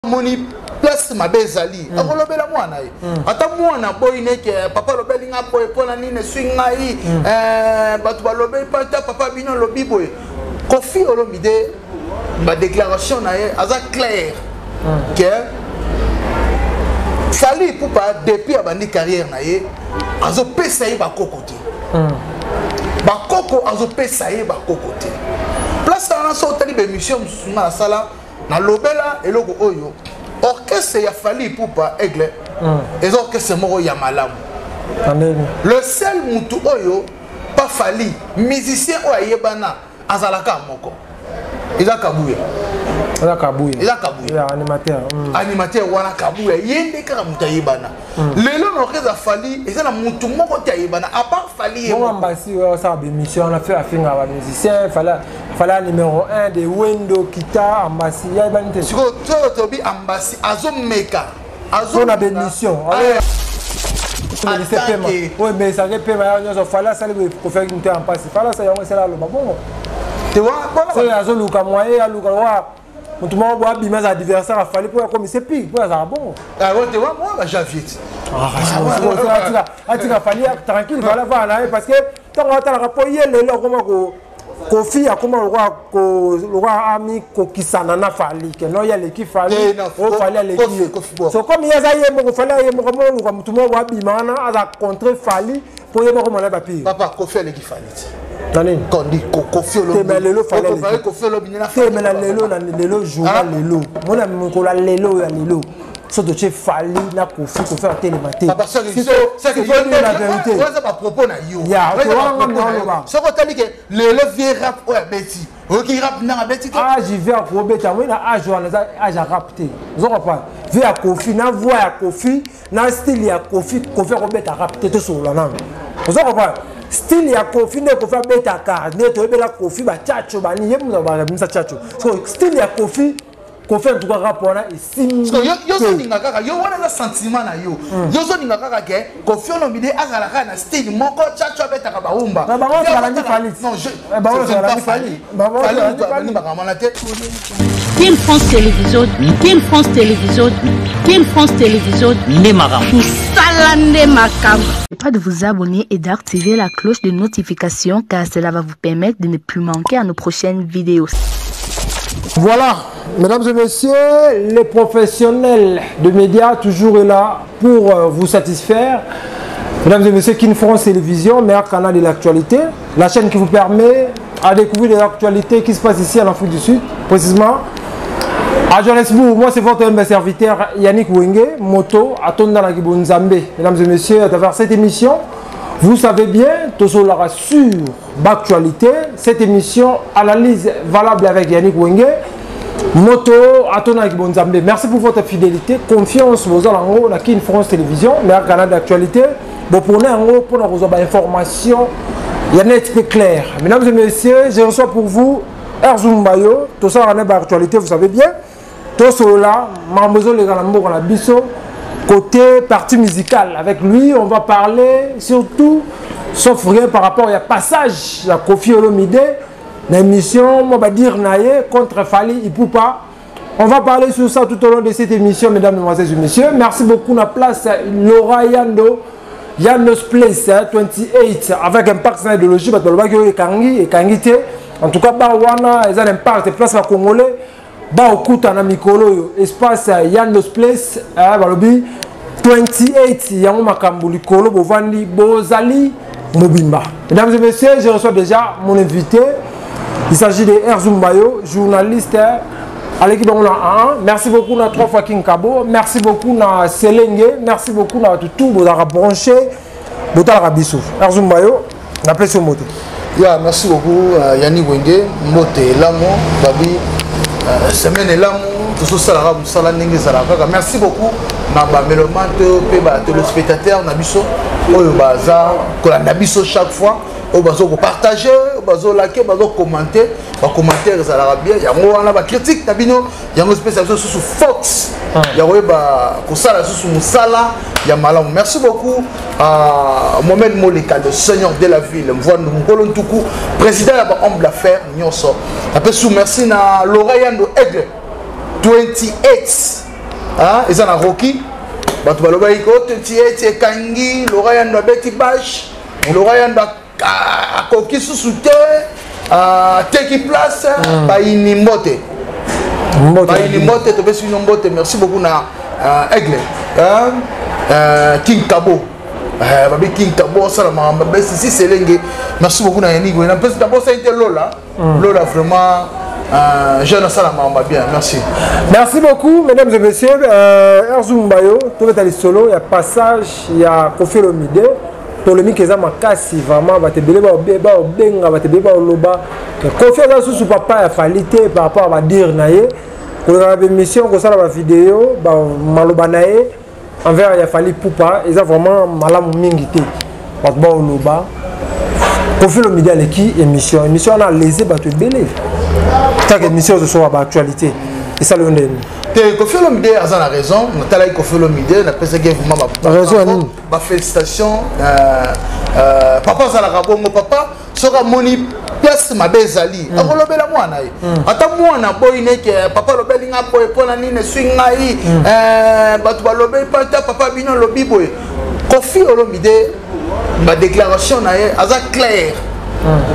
moni place mabezali akolobela mwana ye ata mwana boy neke papa lobeli nga boy pona nini swinga yi batu balobeli pata papa bino lobi boy Kofi Olomide ma déclaration na ye aza clair que Fally Ipupa depuis abandi carrière na ye azo pesa ye bakoko te bakoko azo pesa ye bakoko te place na so tali be mission na sala na lobela eloko oyo orchestre ya Fally Ipupa Aigle et orchestre moko ya malamu le seul mutu oyo pas Fally musicien o ayebana azalaka moko eza Kabuya animateur wana Kabuya yende kaka mutu ayebana lelo na orchestre Fally eza na mutu moko te ayebana à part Fally ye ambasi ça be mission on a fait afin ba musicien Fally numéro 1 de Wendo Kita ambasi ya banite siko to bi ambasi azomeka na be mission oui mais ça répète mais Fally ça le pour faire une en passe Fally ça y a le bon tu vois c'est azoluka moyen aluka wa mutu mo bo abima za adversaire a Fally pour comme c'est pire pour ça bon ah ouais tu vois moi bah j'avais Fally tranquille voilà voilà parce que tant on a rapport hier le comment Kofi a comment le roi ami kokisana na Fally que non il y a l'équipe Fally o Fally l'équipe so comme il y a ça y mo Fally y mo comme mutu mo bo abima na a contre Fally pour y mo comme na papier papa Kofi a l'équipe Fally Nani quand dit Kofi Olomide lelo Fally Kofi Olomide na mais la lelo journal lelo mona mikola lelo ya lelo so de Fally na Kofi ko faire télématé papa c'est que la vérité ouais ça pas propos na yo ya so ko tali que lelo vie rap ouais beti OK rap na beti ah j'y vais à Robeta moi na âge à rapté vous pas vie à Kofi na voix à Kofi na style ya Kofi Robeta rapté to so la nan vous pas style ya Kofi ne ko fa beta ka ne to be la Kofi ba chacho ba ni yemu ba misa chacho so style ya Kofi en tout cas rapona ici yo so ninga kaka yo wana na sentiment na yo yo so ninga kaka ke Kofi Olomide azala ka na style moko chacho beta ka ba umba ba ba ça la Fally non je ba ba Fally ba ba Team France Télévision, Team France Télévision, Team France Télévision, Nemaram. Salande Makam. Pas de vous abonner et d'activer la cloche de notification car cela va vous permettre de ne plus manquer à nos prochaines vidéos. Voilà, mesdames et messieurs, les professionnels de médias toujours là pour vous satisfaire. Mesdames et messieurs, King France Télévision, meilleur canal de l'actualité, la chaîne qui vous permet à découvrir les actualités qui se passent ici en Afrique du Sud, précisément à Johannesburg. Moi, c'est votre serviteur Yannick Wenge, moto, à Tondana Nzambe. Mesdames et messieurs, à travers cette émission, vous savez bien, tout cela rassure l'actualité. Cette émission, analyse valable avec Yannick Wenge, moto, à Tondana Nzambe. Merci pour votre fidélité, confiance, vous allez dans King France Télévision, meilleur canal d'actualité. Vous prenez en haut pour nous avoir information. Il y a un peu clair. Mesdames et messieurs, je reçois pour vous Erzumbayo, tout ça en actualité, vous savez bien. Tout cela, Marmozo les Galambo on a biso côté partie musicale. Avec lui, on va parler surtout, sauf rien par rapport à passage à Kofi Olomide, l'émission, on va dire naïe contre Fally Ipupa. On va parler sur ça tout au long de cette émission, mesdames, mesdemoiselles et messieurs. Merci beaucoup. La place Laura Yando's Place 28 avec un parc d'idéologie, en tout cas, Bawana, ils ont un parc de place congolais. Baokuta na mikolo espace Yando's Place 28 yango makambo likolo bovandi bozali mobimba. Mesdames et messieurs, je reçois déjà mon invité. Il s'agit de Erzumbayo, journaliste à l'équipe de 1. Merci beaucoup à 3 fois King Kabo. Merci beaucoup à Selenge. Merci beaucoup à tout vous avez branché. Botala Rabisouf. Erzumbayo, on appelle sur moto. Merci beaucoup Yannick Wenge, Moté Lamo, Babi, semaine Lamo, tout ça la merci beaucoup na ba meloman te ba téléspectateurs na biso oyo baza ko la biso chaque fois au bazo ko partager au bazo liker bazo commenter ba commentaire ça la bien yango wana ba critique na bino yango spécial sous Fox yango ba ko sala sous musala ya malamu. Merci beaucoup à Mohamed Moleka, le seigneur de la ville, Mvouandou Mkolo Ntuku, président de l'homme d'affaires Nyonso. Après sous merci na Laura Yando Aigle 28 ils ont un Rocky. Bato baloba iko tie kangi Laura yanda beti bash Laura yanda koki susute teki place ba inimbote to besi nombote. Merci beaucoup na Aigle King Kabo babi King Kabo sala mama besi si selenge. Merci beaucoup na Yanigo na pesi d'abord ça était Lola vraiment jeune salam bien, merci. Merci beaucoup, mesdames et messieurs. Erzoum Bayo, tout est allé solo. Il y a passage, il y a Kofi Olomide. Pour le micro, makasi vraiment, va te béléba au béba au benga, va te béba au loba. Kofi Olomide sous papa a falité par rapport à dire naïe. Pour la émission, pour ça la vidéo, maloba naïe envers il a fallu poupa. Ils ont vraiment malam mingité. Parce que au loba. Kofi Olomide a l'équipe émission. Émission on a lésé va te bélé. Chaque émission ce soit actualité et ça le ndé Kofi Olomide a raison natala Kofi Olomide na pesa que vraiment ba félicitations papa za la bongo papa soka moni place mabezali akolobela mwana ye ata mwana boy neke papa lobeli nga boy pona nini swinga yi batu balobeli pata papa bino lobi boy Kofi Olomide ma déclaration na ye aza clair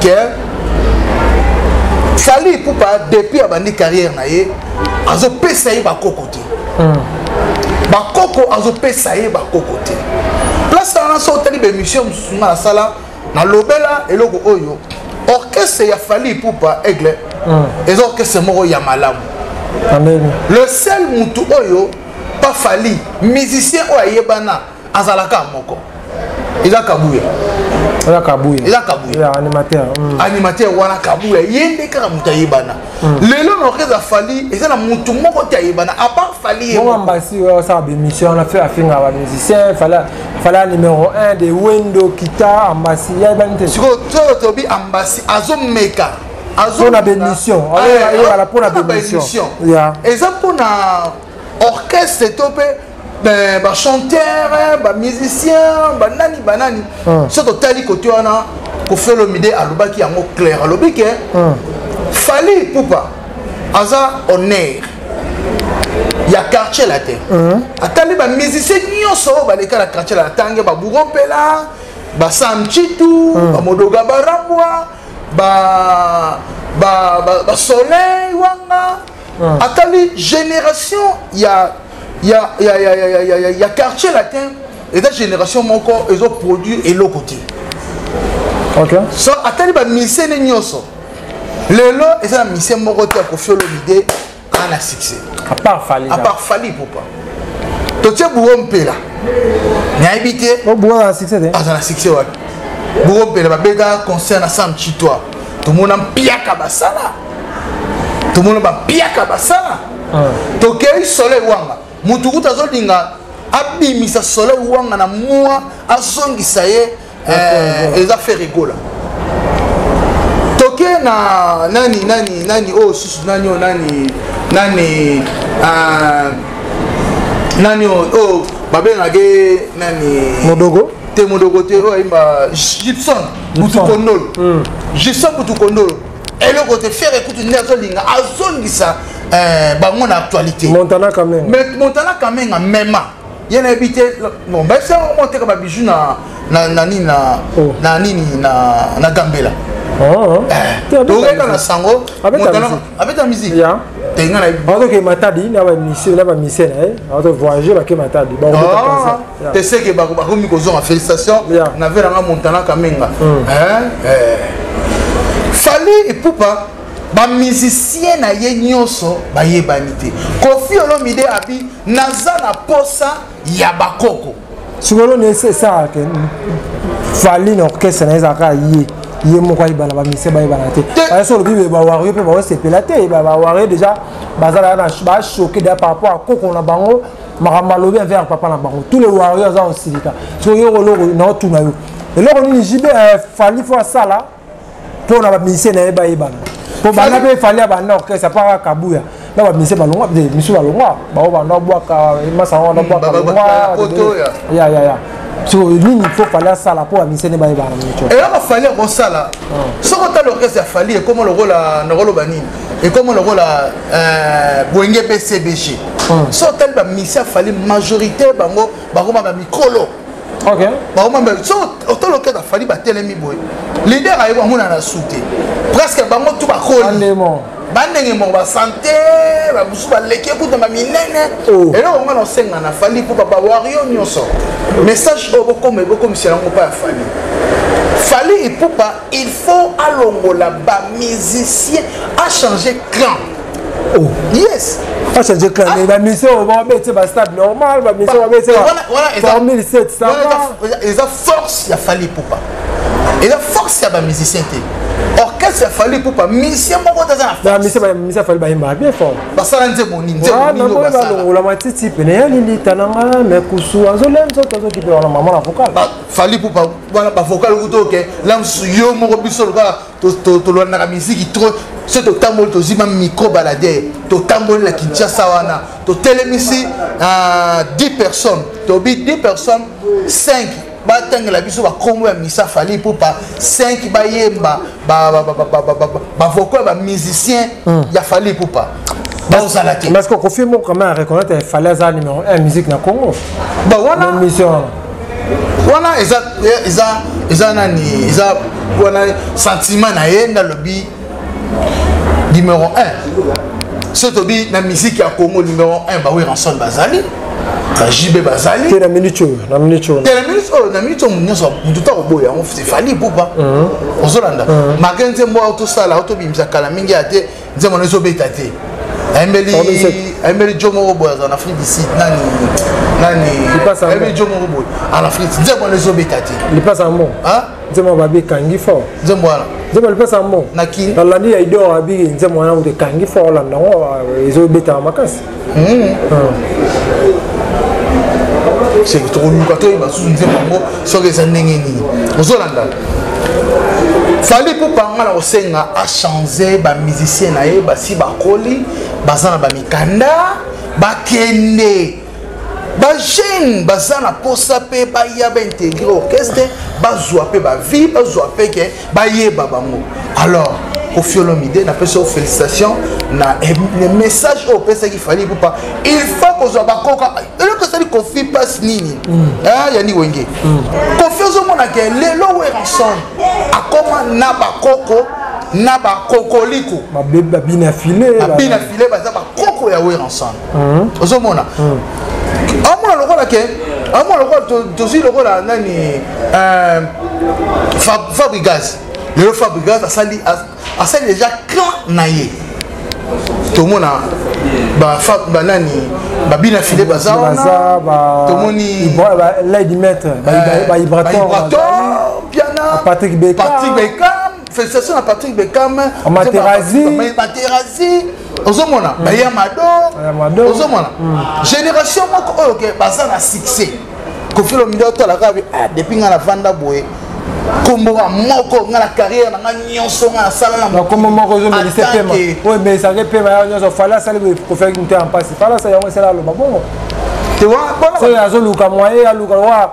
que Fali Poupa depuis abandi carrière na ye azo pesa ye ba kokote ba koko azo pesa ye ba kokote place na so tali be mission musuma na sala na lobela eloko oyo orchestre ya Fali Poupa Aigle et orchestre moko ya malamu. Amen. Le seul mutu oyo pas Fali musicien o ayebana azalaka moko il a Kabuya. Il a Kabuya. Animateur. Animateur wana Kabuya. Yende kaka mutayibana. Lelo n'orchestre Fali et ça na mutu moko tayibana. À part Fali. Bon ambassi ça a émission on a fait afin à musicien. Fallait numéro 1 de Wendo Kita ambassi ya banté. Siko tobi ambassi azomeka. Azon a bémission. Alors pour la bémission. Et ça pour na orchestre topé. Ba chanteur, ba musicien, ba nani banani. Surtout tali côté wana Kofi Olomide aloba ki yango clair. Alobi ke Fali Poupa aza honneur. Ya quartier la terre. Atali ba musicien nyonso ba leka la quartier la tangue ba Burompela, ba Sam Chitu, ba Modoga Barambwa, ba Soleil wanga. Atali génération ya quartier latin et la génération mon corps ils ont produit et l'autre côté. OK. So atali ba mission nyoso. Lelo et ça la mission mon côté Kofi Olomide a un succès. À part Fali Poupa. Totie Burompela. Na habité. Burompela a un succès. Un succès ouais. Burompela ba beta concert na Sam Chitwa. Tout le monde en piaka basala. Tout le monde ba piaka basala. Tokei soleil wanga. Mutukuta zolinga abimisa soleil wanga na moi azongisa ye eza fait rigola. Toke na nani oh susu nani oh nani oh babenga ge nani modogo te oh imba Gibson Mutukondolo Gibson Mutukondolo et le côté faire écoute nezolinga azongisa bango na actualité Montana quand même même il y a habité bon ben ça on monte comme bijou na Gambela donc na sango avec la musique tenga na auto que matadi na ba mission na auto voyager ba ke matadi ba on te sais que ba komi ko zonga félicitations na vera nga Montana Kamenga Fali et Poupa ba musicien na ye nyonso ba yebanité Kofi Olomide abi naza na posa ya bakoko sugolo ne c'est ça que Fali na orchestre na ezaka ye moko ibana ba musicien ba yebanité ba so lobi ba wari pe ba se pelaté ba wari déjà bazala na ba choqué par rapport à koko na bango makamalobi vers papa na bango tous les warriors za osilika so yo loko na tout na yo et loko ni jibe Fali faut ça là pour na ba musicien na ba yebana pour bana pe Fali abana orchestre pas Kabuya na ba musicien balongwa de misu balongwa ba ba na bwaka masa na bwaka ya So il faut faire ça pour amuser les bails. Et là, il fallait bon ça là. Ce qu'on a l'orchestre, il fallait comment le rôle à le Bani et comment le rôle à Boengé PCBG. Ce qu'on a mission, il fallait majorité bango ma micro. Ok. Bango ma so autant l'orchestre, il fallait battre les miboy. Leader a eu un na souté. Presque bango tout ba col. Bandenge mo ba santé ba busu ba leke pour de ma minene et là on a senga na fali pour ba wario nyonso message beaucoup monsieur lango pas fali et pour pas il faut alongola ba musicien a changer clan. Oh yes a changer clan mais ba musicien on va mettre ba stable normal ba musicien on va mettre voilà 1700 ils ont force ya fali pour pas et la force ya ba musicien té orchestre ya fali pour pas musicien moko taza na musicien fali ba imba bien fort basala nze moni la matiti pene ya lili tananga mais kusu azolem zo tozo ki na maman la vocal fali pour pas voilà ba vocal kuto ke la yo moko biso ka to lo na musique trop ce to tamol to zima micro balader to tamol la Kinshasa wana to telemisi 10 personnes to bi 10 personnes 5 batang la biso ba kombo ya misa fali pour pas 5 ba yemba ba vocal ba musicien ya fali pour pas parce qu'on confirme quand même reconnaître il fallait ça numéro 1 musique na Congo ba wana mission wana eza nani eza wana sentiment na yenda lobby numéro 1 ce to bi na musique ya Congo numéro 1 ba oui ranson bazali ba JB bazali na minute na minute nyonso mututa oboya on fait fali buba ozolanda magenze mbo auto sala auto bimza kala mingi ate nzemo nezo beta te Aimeli Jomo Robo en Afrique d'ici nani Aimeli Jomo Robo en Afrique nzemo nezo beta te il passe en bon hein nzemo babi kangi fort nzemo wana nzemo il passe en bon naki landi ya idor abi nzemo wana de kangi fort là non ezo beta makasi c'est que trop luka to ba sous nzemo ngo so que ça ndenge ni ozolanda fallait pour panga la osenga a changer ba musicien na ye ba si ba koli bazana ba mikanda ba kende ba jeune bazana posa pe ba ya ba intégrer orchestre ba zoa pe ba vie ba zoa pe ke ba ye ba bango alors au Fiolomide na pesa félicitations na le message au pesa qu'il fallait pour pas il faut que zo ba koka le que ça dit confie passe nini ah yani wenge confiance au mona ke lelo we ensemble a comment na ba kokoliko ba bina filé ba za ba koko ya we ensemble ozo mona amona lokola ke amona lokola tozi lokola nani Fabrigas le Fabrigas a sali déjà clan naie tout le monde ba nani ba bina filé baza tout le monde là il mettre ba Ibraton piana Patrick Beckham félicitations à Patrick Beckham Materazzi ozomona ba Yamado ozomona génération moko OK baza na succès ko filo mido to la kabi depuis nga la vanda boye kombo moko nga la carrière na nyonso nga sala na kombo moko zo me sepema ouais mais ça repema ya nyonso fala sala ko faire une en passe fala ça ya on sala lo babongo tu vois ça ya zo luka moye ya luka wa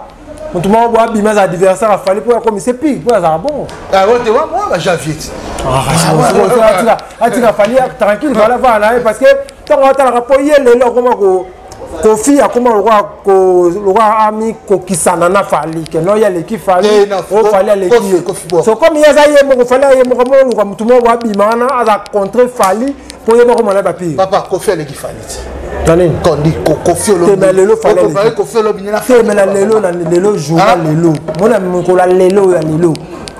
mutu mo bo abima za adversaire a fali pour comme c'est pique pour ça bon ah ouais tu vois moi ba Javier atika fali tranquille voilà voilà parce que tant on a rapport le lo comment ko Kofi a comment le roi ami kokisana na fali que non il y a l'équipe fali o fali à l'équipe so comme il y a ça y mo fali y mo comme tout monde wa bimana a contre fali pour y mo comme na papier papa Kofi à l'équipe fali tani quand dit Kofi lo mais lelo fali Kofi lo binina mais la lelo journal lelo mona mo la lelo ya lelo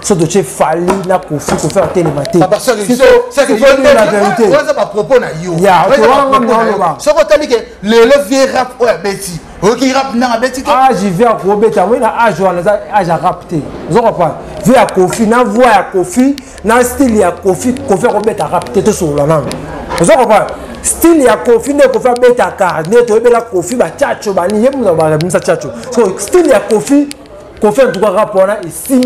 so de chef fali na Kofi ko faire télématé papa c'est que la vérité ouais pas propos na yo ya tu vois so ko tali que le vieux rap ouais Betty OK rap na Betty ah j'y vais à Kofi ta moi na âge à rapté vous comprends vu à Kofi na voix à Kofi na style ya Kofi ko beta rapté to sur la langue vous comprends style ya Kofi ne ko faire beta car ne to be la Kofi ba chacho ba ni yemu ba misa chacho so style ya Kofi Kofi en tout cas rap wana ici.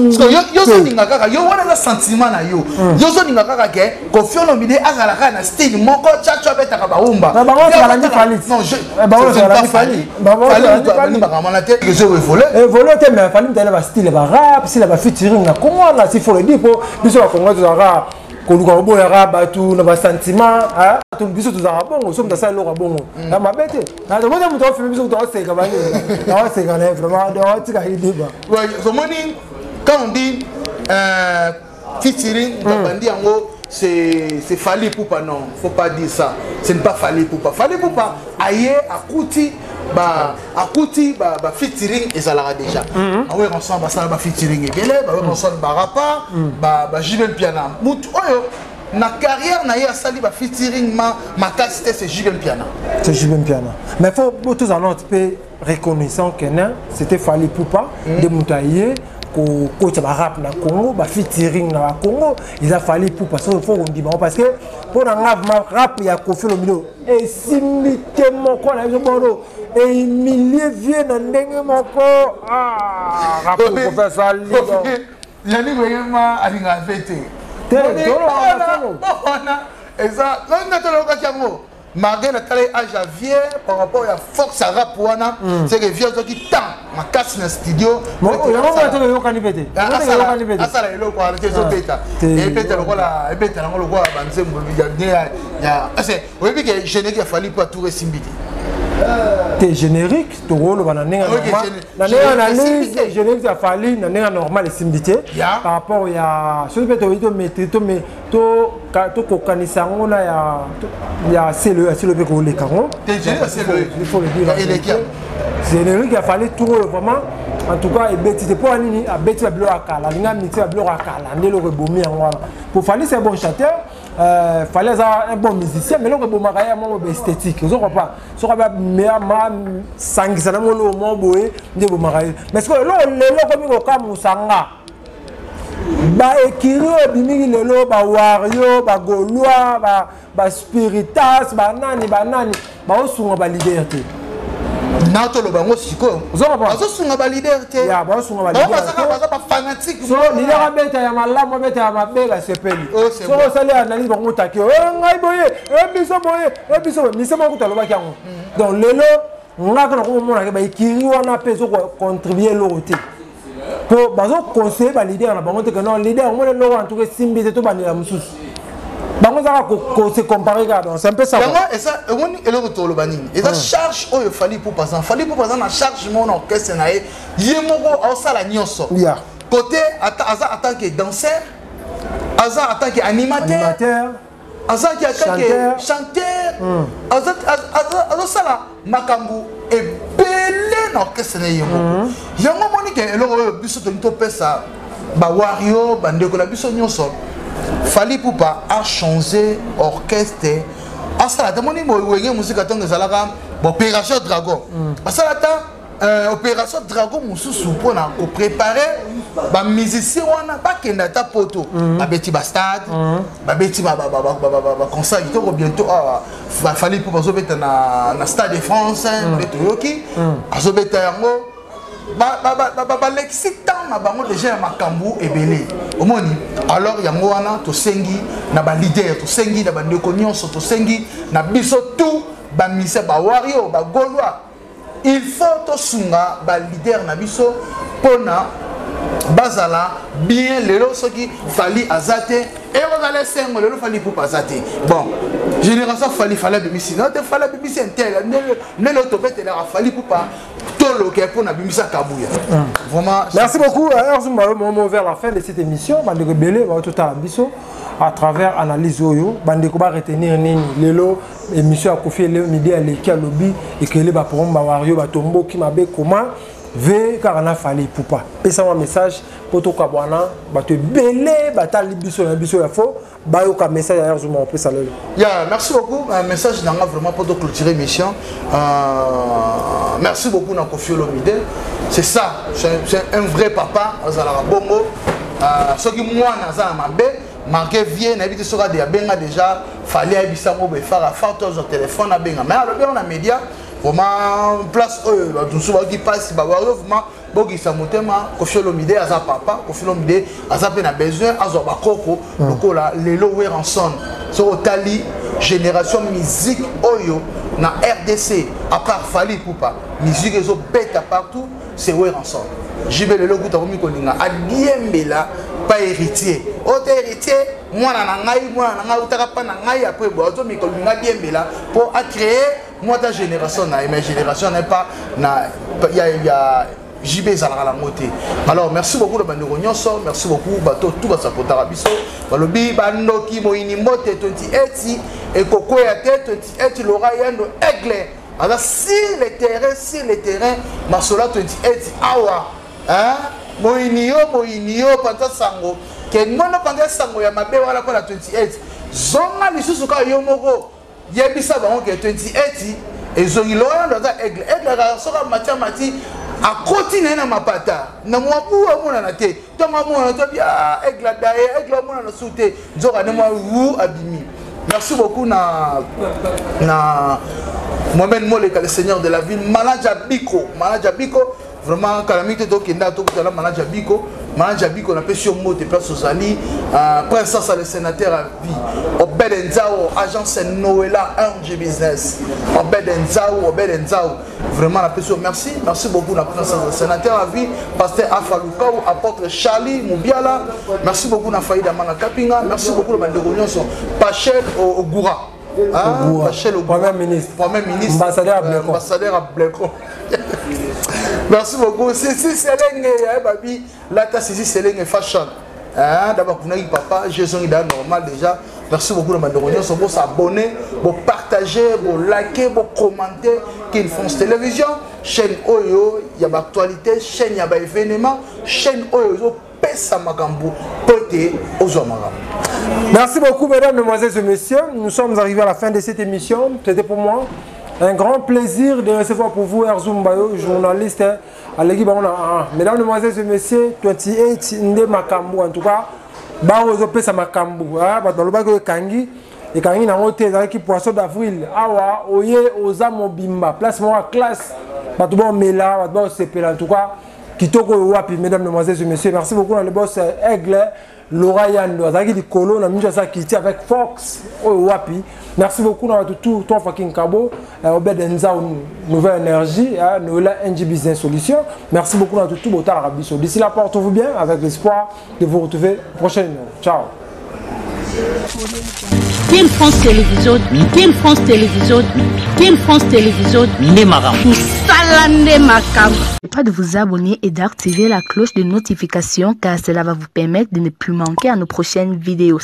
Yo so ninga kaka yo wana sentiment na yo. Yo so ninga kaka ke Kofi Olomide azalaka na style moko chacho betaka baumba. Ba ba la Fali. Non, je ba la Fali. Ba ba Fali ba kamana te que je veux voler. Voler te mais Fali tele ba style ba rap, si la ba featuring na Congo là si faut le dire pour biso ba Congo za rap. Koluka boya batu na ba sentiment ah to biso to za bongo so mtasa lo bongo na mabete na to moja mtu ofimi biso to seka bani na seka na vraiment de tika hidi ba ouais so moni quand on dit featuring bandi yango c'est Fali Poupa non faut pas dire ça ce n'est pas Fali Poupa aye akuti ba featuring ezalaka déjà awe ensemble ba sala ba featuring ebele ba ensemble ba rapa ba Jibel Piana mutu oyo na carrière na ya sali ba featuring ma casté c'est Jibel Piana mais faut tous en autre peu reconnaissant que c'était Fali Poupa de Moutaye coach ba rap na Congo ba featuring na Congo il a fallu pour parce qu'il faut on dit parce que pour un rap il y a Kofi Olomide et simité moko na biso bono et milliers viennent na ndenge moko rap ko faire ça yani vraiment alinga fete eza longa to loka chango malgré le travail à Javier par rapport à force à rap wana c'est que vieux qui tant ma casse dans studio bon il y a un moment canipé asala elo kwa te zo beta et beta lokola beta na lokola banzembo ya c'est oui que générique a fallu pour tout resimbité t'es générique to rôle banane analyse générique a fallu na normal simbité par rapport ya sur peut to mettre to kokanisa ngona ya c'est le ko le caron il faut le dire générique a fallu tout vraiment en tout cas et bêtise pour anini a bêtise la bloc akala linga mixer la bloc akala ndelo rebomi ngwana pour Fali c'est bon chanteur fallait un bon musicien mais le rebomaka ya mo esthétique vous comprends pas so ba meilleur ma sangisa na mo lo mo boye ndebo maka mais ce que le comme ko kamusanga ba ekiri obimiki lelo ba wario ba gaulois ba spiritas ba nani ba osunga ba liberté nato lo bango siko azosunga ba liberté ya ba osunga ba liberté ba fanatique so lidera beta ya malamu beta ya mabela sepeli so sali analyse bango taki ngai boye biso misema ko taloba kyango donc lelo ngaka na ko mona ke ba ekiri wana peso ko contribuer l'autre pour bazo conseiller ba leader na bango te que non leader mo le en tout cas simbi te to banela mususu bango za ko se comparer ga donc c'est un peu ça et ça on est le retour le banini et ça charge oyo Fali Poupa na charge mon orchestre na yemoko au sala nyonso côté aza en tant que danseur aza en tant que animateur aza qui attaque chanteur aza sala makambu et belé n'orchestre na yemoko yango monique eloko biso to pesa ba wario bandeko la biso nyonso Fali Poupa a changé orchestre à ça la moni boyenge musique atonga zalaka opération dragon à ça la opération dragon mususu pona ko préparer ba musicien wana ba kenda ta poto ba beti ba stade ba beti ba concert to bientôt Fali Poupa zo beta na stade de France to yoki azo beta yango ba l'excitant na bango déjà makambu ebele omoni alors yango wana to sengi na ba leader to sengi na bandeko nyonso to sengi na biso tout ba mise ba wario ba gaulois il faut to sunga ba leader na biso pona bazala bien lelo soki Fali azate et on va laisser un lelo Fali Poupa azate bon génération Fali bimisi non te Fali bimisi intel ne l'auto bête la Fali Poupa tolo ke pour na bimisa kabuya vraiment merci beaucoup moment vers la fin de cette émission bande rebelle va tout à biso à travers analyse oyo bande ko ba retenir nini lelo émission a Kofi le midi à l'équipe lobby et que les ba pour ba wario ba tombo ki mabe comment ve karana Fali Poupa pesa un message pour to kabwana ba te belé ba ta libiso na biso ya fo ba yo ka message d'ailleurs je m'en peux ça lelo merci beaucoup un message nanga vraiment pour clôturer l'émission merci beaucoup na Kofi Olomide c'est ça c'est un vrai papa azala bongo ce qui moi nazala mabe marqué vieux na bité sera de benga déjà fallait abisango be faire au téléphone na benga mais alors bien on a média vraiment place tout souvent qui passe vraiment bogi sa motema Koffi Olomide aza papa Koffi Olomide aza pe na besoin azo ba koko lokola lelo Weranson so tali génération musique oyo na RDC à part Fally Ipupa musique ezo beta partout c'est Weranson jibe lelo kuta komi kolinga adiembela pas héritier autre héritier moi na ngai utaka pa na ngai après bo to mi kolinga diembela pour créer moi ta génération na ma génération n'est pas na il y a JB Zalra la moté. Alors merci beaucoup de Bandero Nyonso, merci beaucoup bato tout basa potara biso. Balobi banoki moini moté 28 et koko ya tête 28 Laura Yando Aigle. Alors si les terrains Marsola 28 awa hein moini yo panta sango ke ngono panta sango ya mabe wala kwa 28 zonga lisusu ka yo moko yebisa bango ke 28 ezongi Laura Yando Aigle la soka mati a continué na mapata na mwabu amuna na te to mamuna to bia egla dae egla muna na soute nzoka ne mwa wu abimi. Merci beaucoup na Mohamed Moleka le seigneur de la ville Manaja Biko vraiment calamité to kenda to kutala Manaja Biko na pesio mote place Ozali princesse le sénateur à vie Obed Nzao agence Noëlla NG Business Obed Nzao vraiment la pesio merci beaucoup la princesse le sénateur à vie pasteur Afalukau apôtre Charlie Moubiala merci beaucoup na Faïda Mana Kapinga merci beaucoup le Bandero Nyonso Pachel Ogura Pachel Ogura premier ministre ambassadeur à Bléco. Merci beaucoup. C'est Selenge, babi. Là, tu as saisi Selenge Fashion. D'abord, pour nous, papa, j'ai son idée normal déjà. Merci beaucoup de Bandero Nyonso. Pour s'abonner, pour partager, pour liker, pour commenter. King France Télévision, chaîne Oyo, il y a l'actualité, chaîne il y a événement, chaîne Oyo, Pesa Magambo, Poté, Ozo Magambo. Merci beaucoup, mesdames, mesdemoiselles et messieurs. Nous sommes arrivés à la fin de cette émission. C'était pour moi un grand plaisir de recevoir pour vous Erzoum Bayo, journaliste à l'équipe. Mesdames, mesdemoiselles et messieurs, 28 Nde Makambo, en tout cas, Barozo Pesa Makambo, Batalobago Kangi, et Kangi n'a pas été avec Poisson d'Avril, Awa, Oye, Oza Mobimba, place moi classe, Batouba Mela, Batouba Sepela, en tout cas, Kitoko Wapi, mesdames, mesdemoiselles et messieurs, merci beaucoup dans le boss Aigle. Laura Yando, Azaki di Kolo, na minja sa kiti avec Fox, Wapi. Merci beaucoup dans tout ton fucking cabo, Obed Nzao, Nouvelle Énergie, Noëlla NG Business Solution. Merci beaucoup dans tout Botal Arabiso. D'ici là, portez-vous bien avec l'espoir de vous retrouver prochainement. Ciao. King France Télévision, Nemara. Salande Makam. Pas de vous abonner et d'activer la cloche de notification car cela va vous permettre de ne plus manquer à nos prochaines vidéos.